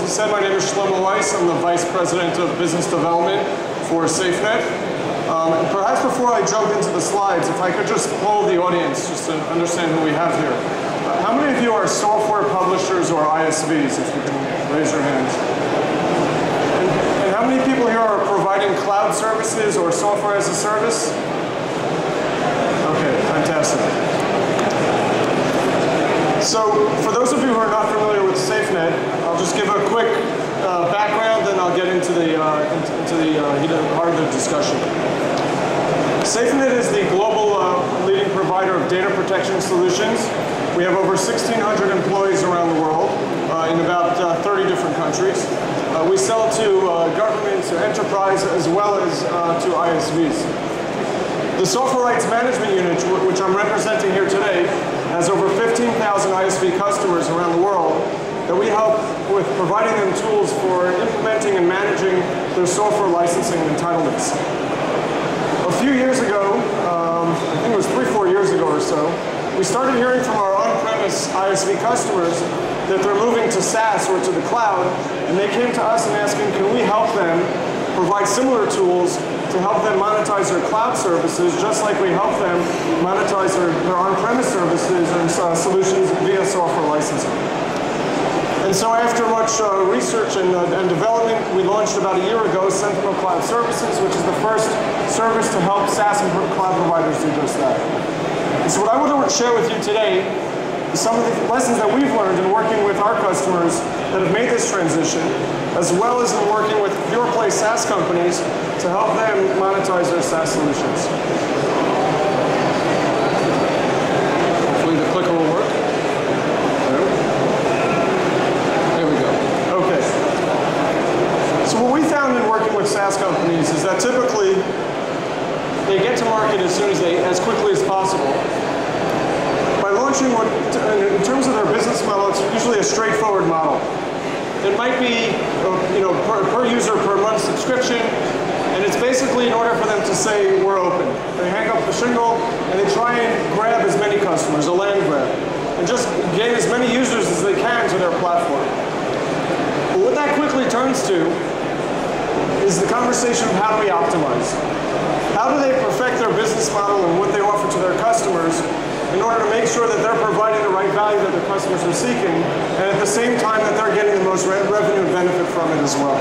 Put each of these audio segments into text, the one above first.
as you said, my name is Shlomo Weiss. I'm the Vice President of Business Development for SafeNet. And perhaps before I jump into the slides, if I could just poll the audience just to understand who we have here. How many of you are software publishers or ISVs, if you can raise your hands? And how many people here are providing cloud services or software as a service? Okay, fantastic. So, for those of you who are not familiar with SafeNet, I'll just give a quick background, then I'll get into the heart of the discussion. SafeNet is the global leading provider of data protection solutions. We have over 1,600 employees around the world in about 30 different countries. We sell to governments, to enterprise, as well as to ISVs. The Software Rights Management Unit, which I'm representing here today, has over 15,000 ISV customers around the world that we help with providing them tools for implementing and managing their software licensing and entitlements. A few years ago, I think it was 3-4 years ago or so, we started hearing from our on-premise ISV customers that they're moving to SaaS or to the cloud, and they came to us and asking, can we help them provide similar tools to help them monetize their cloud services, just like we help them monetize their on-premise services and solutions via software licensing. And so after much research and development, we launched about a year ago Sentinel Cloud Services, which is the first service to help SaaS and cloud providers do just that. And so what I want to share with you today is some of the lessons that we've learned in working with our customers that have made this transition, as well as in working with pure-play SaaS companies to help them monetize their SaaS solutions. Hopefully the clicker will work. There we go. Okay. So what we found in working with SaaS companies is that typically they get to market as quickly as possible. By launching in terms of their business model, it's usually a straightforward model. It might be, per user per month subscription, and it's basically in order for them to say we're open. They hang up the shingle and they try and grab as many customers, a land grab, and just gain as many users as they can to their platform. But what that quickly turns to is the conversation of how do we optimize? How do they perfect their business model and what they offer to their customers in order to make sure that they're providing the right value that their customers are seeking, and at the same time that they're getting the most revenue and benefit from it as well.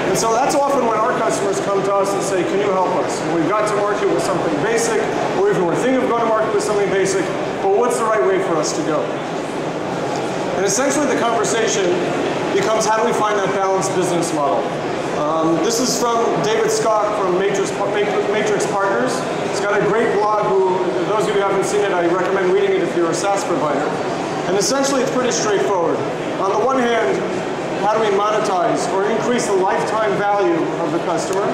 And so that's often when our customers come to us and say, can you help us? And we've got to market with something basic, or even we're thinking of going to market with something basic, but what's the right way for us to go? And essentially the conversation becomes, how do we find that balanced business model? This is from David Scott from Matrix Partners. He's got a great blog those of you who haven't seen it, I recommend reading it if you're a SaaS provider. And essentially it's pretty straightforward. On the one hand, how do we monetize or increase the lifetime value of the customer?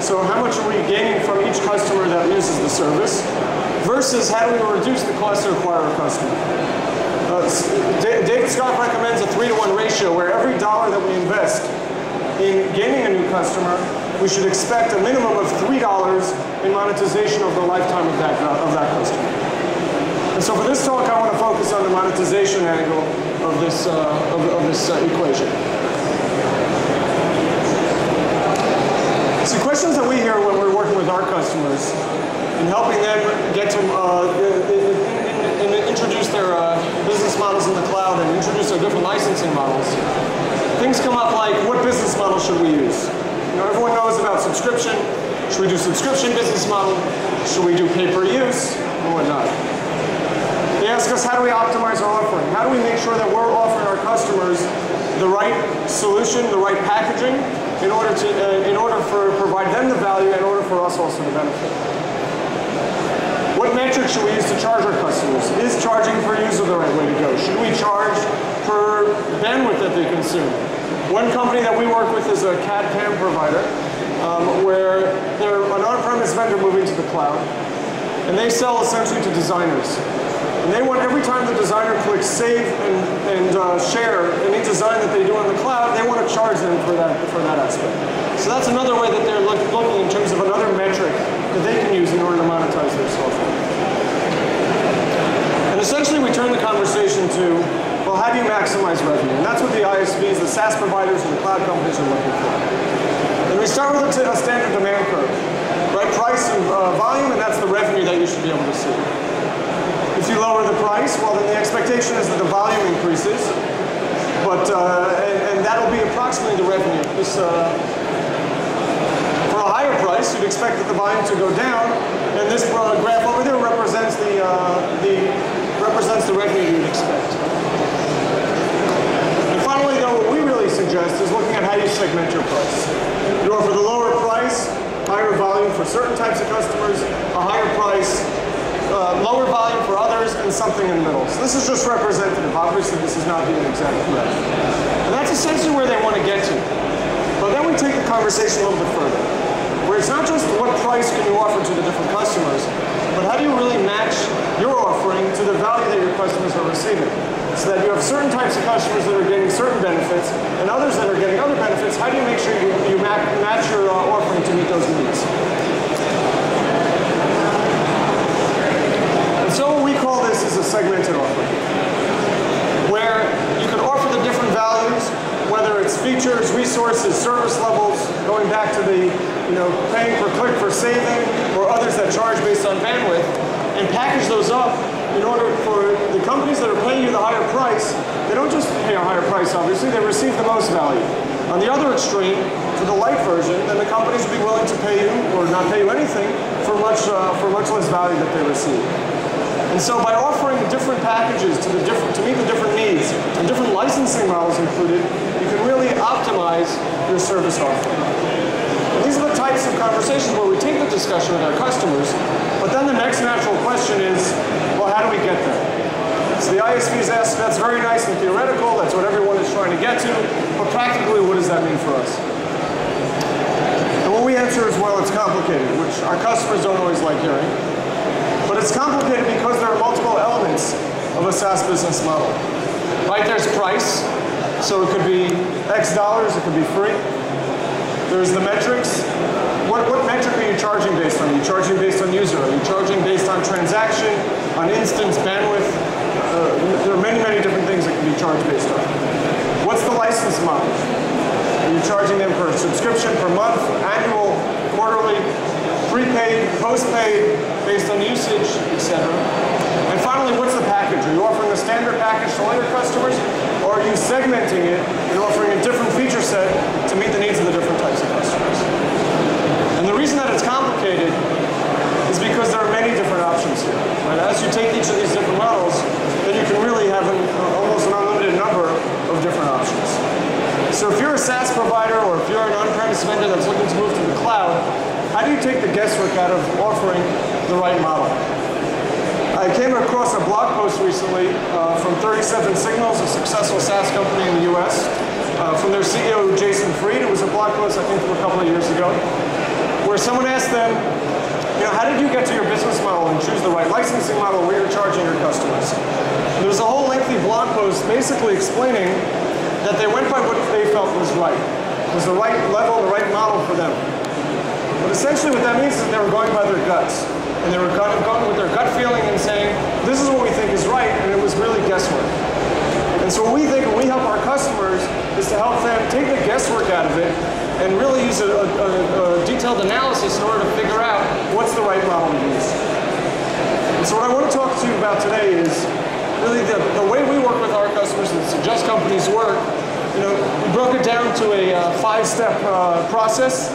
So how much are we gaining from each customer that uses the service? Versus how do we reduce the cost to acquire a customer? David Scott recommends a 3-to-1 ratio where every dollar that we invest in gaining a new customer, we should expect a minimum of $3 in monetization over the lifetime of that customer. And so for this talk, I want to focus on the monetization angle of this equation. So questions that we hear when we're working with our customers and helping them get to introduce their business models in the cloud and introduce their different licensing models. Things come up like, what business model should we use? Everyone knows about subscription. Should we do subscription business model? Should we do pay-per-use? And whatnot. They ask us, how do we optimize our offering? How do we make sure that we're offering our customers the right solution, the right packaging, in order to provide them the value, in order for us also to benefit? What metrics should we use to charge our customers? Is charging per user the right way to go? Should we charge per bandwidth that they consume? One company that we work with is a CAD/CAM provider, where they're an on-premise vendor moving to the cloud, and they sell essentially to designers. And they want, every time the designer clicks save and share any design that they do on the cloud, they want to charge them for that aspect. So that's another way that they're looking in terms of another metric that they can use in order to monetize their software. And essentially we turn the conversation to, well, how do you maximize revenue? And that's what the ISVs, the SaaS providers, and the cloud companies are looking for. And we start with a standard demand curve, right? Price and volume, and that's the revenue that you should be able to see. If you lower the price, well, then the expectation is that the volume increases, but and that'll be approximately the revenue. This, for a higher price, you'd expect that the volume to go down, and this graph over there represents the revenue you'd expect. And finally, though, what we really suggest is looking at how you segment your price. You offer the lower price, higher volume for certain types of customers, a higher price, lower volume for others, and something in the middle. So this is just representative. Obviously, this is not the exact correct. And that's essentially where they want to get to. But then we take the conversation a little bit further, where it's not just what price can you offer to the different customers, but how do you really match your offering to the value that your customers are receiving? So that you have certain types of customers that are getting certain benefits, and others that are getting other benefits. How do you make sure you match your offering to meet those needs? And so what we call this is a segmented offering, where you can offer the different values, whether it's features, resources, service levels, going back to the paying per click for saving, or others that charge based on bandwidth, and package those up in order for the companies that are paying you the higher price. They don't just pay a higher price, obviously, they receive the most value. On the other extreme, for the light version, then the companies would be willing to pay you, or not pay you anything, for much less value that they receive. And so by offering different packages to meet the different needs, and different licensing models included, you can really optimize your service offering. And these are the types of conversations where we take the discussion with our customers, but then the next natural question is, well, how do we get there? So the ISVs ask, that's very nice and theoretical, that's what everyone is trying to get to, but practically, what does that mean for us? And what we answer is, well, it's complicated, which our customers don't always like hearing. But it's complicated because there are multiple elements of a SaaS business model. Right, there's price, so it could be X dollars, it could be free. There's the metrics. What metric are you charging based on? Are you charging based on user? Are you charging based on transaction, on instance, bandwidth? There are many, many different things that can be charged based on. What's the license model? Are you charging them per subscription, per month, annual, quarterly, prepaid, postpaid, based on usage, etc.? And finally, what's the package? Are you offering a standard package to all your customers, or are you segmenting it and offering a different feature set to meet the needs of the different types of customers? And the reason that it's complicated is because there are many different options here. Right? As you take each of these different models, then you can really have almost an unlimited number of different options. So if you're a SaaS provider, or if you're an on-premise vendor that's looking to move to the cloud, how do you take the guesswork out of offering the right model? I came across a blog post recently from 37 Signals, a successful SaaS company in the US, from their CEO, Jason Fried. It was a blog post, I think, from a couple of years ago, where someone asked them, how did you get to your business model and choose the right licensing model where you're charging your customers? And there was a whole lengthy blog post basically explaining that they went by what they felt was right. It was the right level, the right model for them. But essentially what that means is that they were going by their guts. And they were kind of going with their gut feeling and saying, this is what we think is right, and it was really guesswork. And so what we think, when we help our customers, is to help them take the guesswork out of it and really use a detailed analysis in order to figure out what's the right model to use. And so what I want to talk to you about today is really the way we work with our customers and suggest companies work. We broke it down to a 5-step process.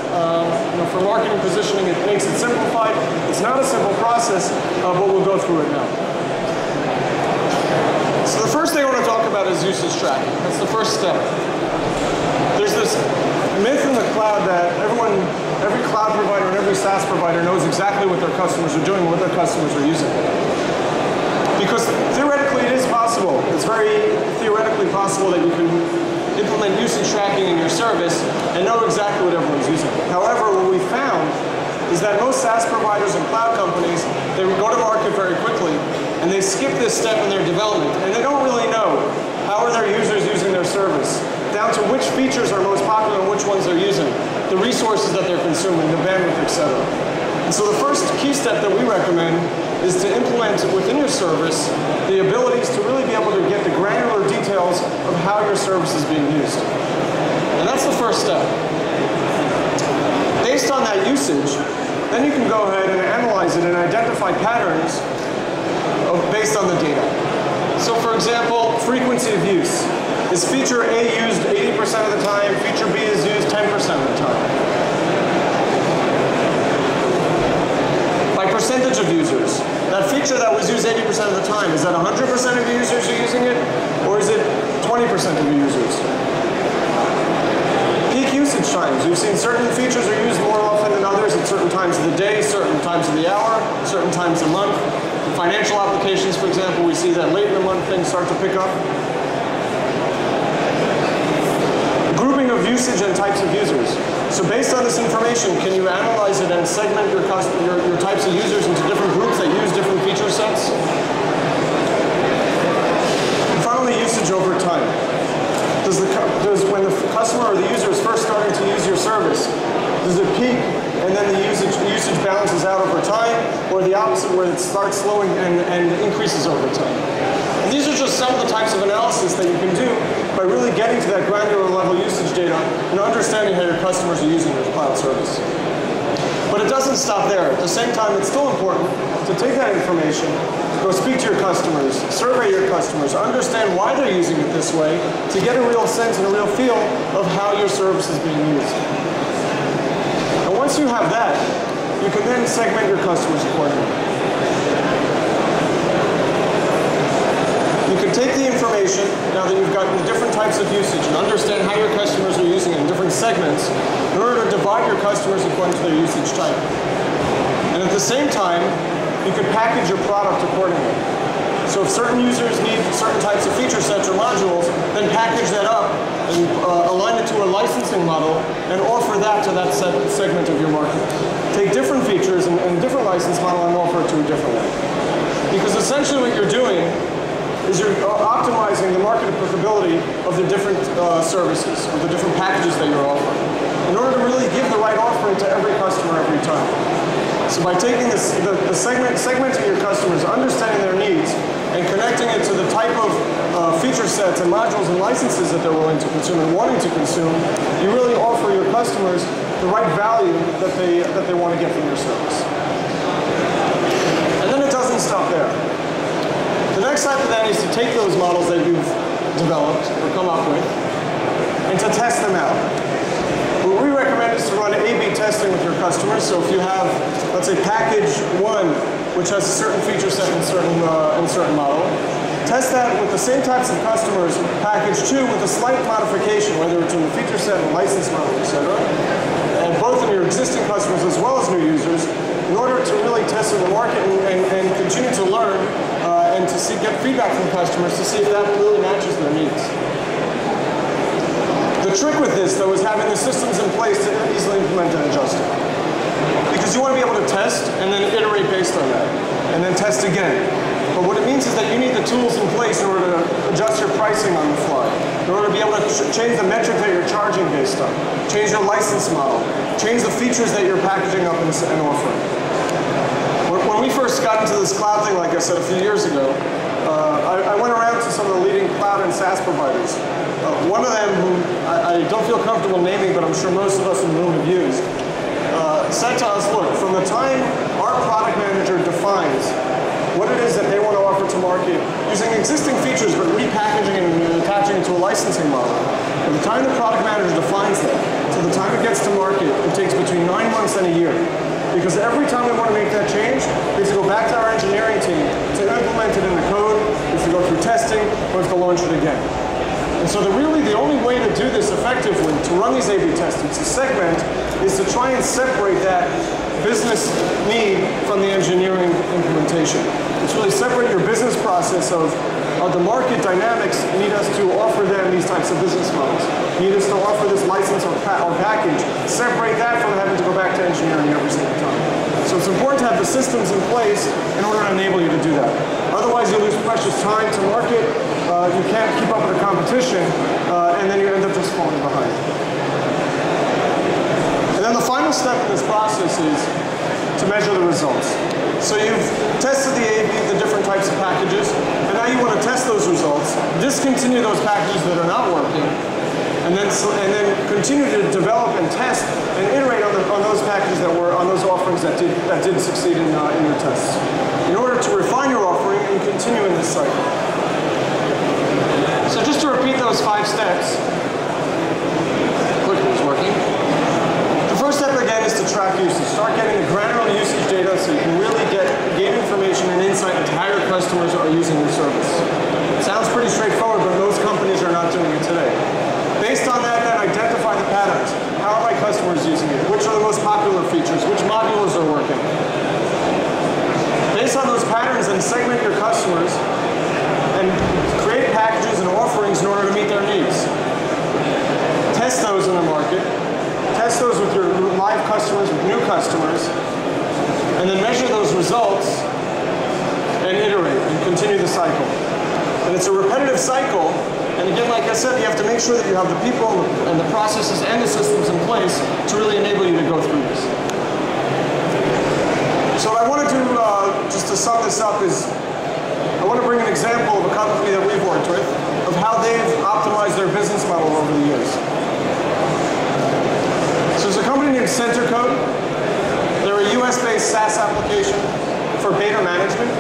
For marketing positioning, it makes it simplified. It's not a simple process, but we'll go through it now. So the first thing I want to talk about is usage tracking. That's the first step. There's this myth in the cloud that every cloud provider and every SaaS provider knows exactly what their customers are doing, what their customers are using. Because theoretically it is possible. It's very theoretically possible that you can implement usage tracking in your service and know exactly what everyone's using. However, what we found is that most SaaS providers and cloud companies, they go to market very quickly and they skip this step in their development, and they don't really know how are their users using their service, down to which features are most popular and which ones they're using, the resources that they're consuming, the bandwidth, etc. And so the first key step that we recommend is to implement within your service the abilities to really be able to get the granular details of how your service is being used. And that's the first step. Based on that usage, then you can go ahead and analyze it and identify patterns based on the data. So for example, frequency of use. Is feature A used 80% of the time, feature B is used 10% of the time? By percentage of users. That feature that was used 80% of the time, is that 100% of your users are using it, or is it 20% of your users? Peak usage times. We've seen certain features are used more often than others at certain times of the day, certain times of the hour, certain times a month. In financial applications, for example, we see that late in the month things start to pick up. Grouping of usage and types of users. So based on this information, can you analyze it and segment your types of users into different groups that use different feature sets? And finally, usage over time. When the customer or the user is first starting to use your service, does it peak and then the usage balances out over time, or the opposite where it starts slowing and increases over time? And these are just some of the types of analysis that you can do by really getting to that granular level usage data and understanding how your customers are using your cloud service. But it doesn't stop there. At the same time, it's still important to take that information, go speak to your customers, survey your customers, understand why they're using it this way, to get a real sense and a real feel of how your service is being used. And once you have that, you can then segment your customers accordingly. You can take the information, now that you've gotten the different types of usage, and understand how your customers are using it in different segments, in order to divide your customers according to their usage type. And at the same time, you can package your product accordingly. So if certain users need certain types of feature sets or modules, then package that up and align it to a licensing model and offer that to that segment of your market. Take different features and different license model and offer it to a different one. Because essentially what you're doing is you're optimizing the market applicability of the different services, or the different packages that you're offering, in order to really give the right offering to every customer every time. So by taking segmenting your customers, understanding their needs, and connecting it to the type of feature sets and modules and licenses that they're willing to consume and wanting to consume, you really offer your customers the right value that they want to get from your service. And then it doesn't stop there. The next step then is to take those models that you've developed or come up with and to test them out. What we recommend is to run A/B testing with your customers. So if you have, let's say, package 1, which has a certain feature set in certain model, test that with the same types of customers, package 2 with a slight modification, whether it's in the feature set and license model, etc. And both in your existing customers as well as new users, in order to really test in the market and continue to learn and to get feedback from customers to see if that really matches their needs. The trick with this, though, is having the systems in place to easily implement and adjust it. Because you want to be able to test and then iterate based on that, and then test again. But what it means is that you need the tools in place in order to adjust your pricing on the fly, in order to be able to change the metric that you're charging based on, change your license model, change the features that you're packaging up and offering. When we first got into this cloud thing, like I said a few years ago, I went around to some of the leading cloud and SaaS providers. One of them, who I don't feel comfortable naming, but I'm sure most of us in the room have used, said to us, look, from the time our product manager defines what it is that they want to offer to market, using existing features but repackaging and attaching it to a licensing model, from the time the product manager defines that to the time it gets to market, it takes between 9 months and a year. Because every time we want to make that change, we have to go back to our engineering team to implement it in the code, we have to go through testing, we have to launch it again. And so really the only way to do this effectively, to run these A/B testing, to segment, is to try and separate that business need from the engineering implementation. It's really separate your business process of the market dynamics need us to offer them these types of business models. Need us to offer this license or package. Separate that from having to go back to engineering every single time. So it's important to have the systems in place in order to enable you to do that. Otherwise, you lose precious time to market. You can't keep up with the competition, and then you end up just falling behind. And then the final step in this process is to measure the results. So you've tested the different types of packages, and now you want to test those results, discontinue those packages that are not working, and then continue to develop and test and iterate on those packages on those offerings that did succeed in your tests, in order to refine your offering and continue in this cycle. So just to repeat those 5 steps, clicker is working. The first step again is to track usage. Start getting the granular usage data so you can really gain information and insight into how your customers are using your service. It sounds pretty straightforward, but most companies are not doing it today. Based on that, then identify the patterns. How are my customers using it? Which are the most popular features? Which modules are working? Based on those patterns, then segment your customers and create packages and offerings in order to meet their needs. Test those in the market. Test those with your live customers, with new customers, and then measure those results and iterate and continue the cycle. And it's a repetitive cycle, and again, like I said, you have to make sure that you have the people and the processes and the systems in place to really enable you to go through this. So what I want to do, just to sum this up, is I want to bring an example of a company that we've worked with, of how they've optimized their business model over the years. So there's a company named CenterCode. They're a US-based SaaS application for beta management.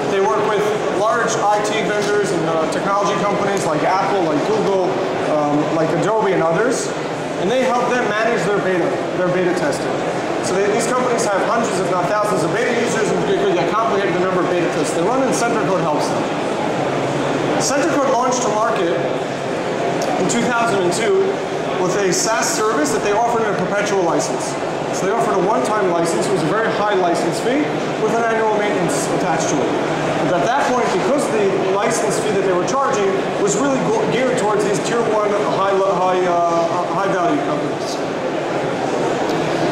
They work with large IT vendors and technology companies like Apple, like Google, like Adobe and others, and they help them manage their beta testing. So these companies have hundreds, if not thousands, of beta users, and it could get complicated the number of beta tests they run, and CenterCode helps them. CenterCode launched to market in 2002 with a SaaS service that they offered in a perpetual license. So they offered a one-time license. It was a very high license fee with an annual maintenance attached to it. But at that point, because the license fee that they were charging was really geared towards these tier 1 high-value companies.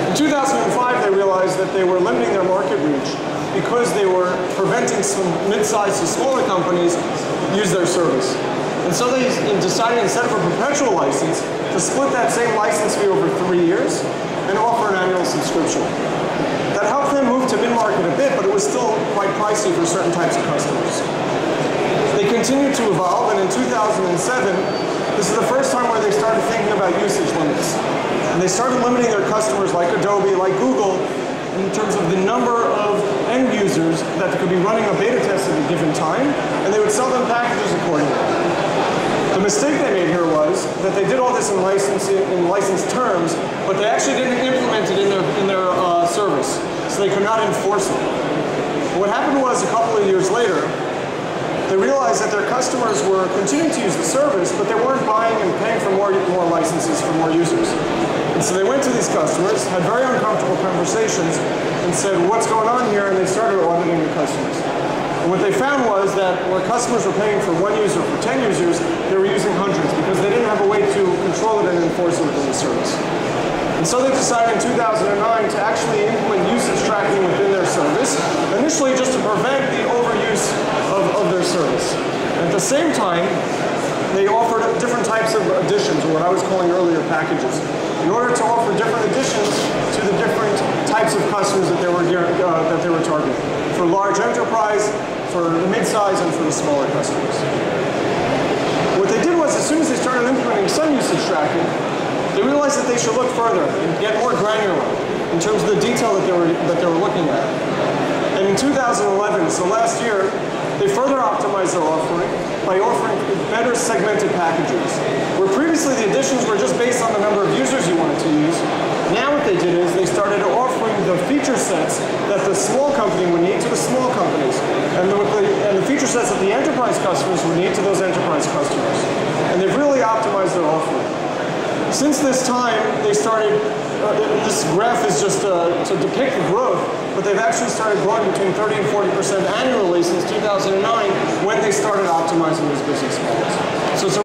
In 2005, they realized that they were limiting their market reach because they were preventing some mid-sized to smaller companies use their service. And so they decided, instead of a perpetual license, to split that same license fee over 3 years and offer an annual subscription. That helped them move to mid-market a bit, but it was still quite pricey for certain types of customers. They continued to evolve, and in 2007, this is the first time where they started thinking about usage limits. And they started limiting their customers like Adobe, like Google, in terms of the number of end users that could be running a beta test at a given time, and they would sell them packages accordingly. The mistake they made here was that they did all this in licensed terms, but they actually didn't implement it in their service, so they could not enforce it. What happened was, a couple of years later, they realized that their customers were continuing to use the service, but they weren't buying and paying for more licenses for more users. And so they went to these customers, had very uncomfortable conversations, and said, "What's going on here?" And they started auditing the customers. And what they found was that where customers were paying for 1 user for 10 users, they were using hundreds because they didn't have a way to control it and enforce it within the service. And so they decided in 2009 to actually implement usage tracking within their service, initially just to prevent the overuse of their service. And at the same time, they offered different types of additions, or what I was calling earlier packages, in order to offer different additions to the different types of customers that they were targeting. For large enterprise, for mid-size, and for the smaller customers. What they did was, as soon as they started implementing some usage tracking, they realized that they should look further and get more granular in terms of the detail that they were looking at. And in 2011, so last year, they further optimized their offering by offering better segmented packages. Where previously the additions were just based on the number of users you wanted to use, now what they did is they started offering the feature sets that the small company would need to the small companies, and the feature sets that the enterprise customers would need to those enterprise customers. And they've really optimized their offering. Since this time, they started, this graph is just to depict the growth, but they've actually started growing between 30 and 40% annually since 2009 when they started optimizing these business models. So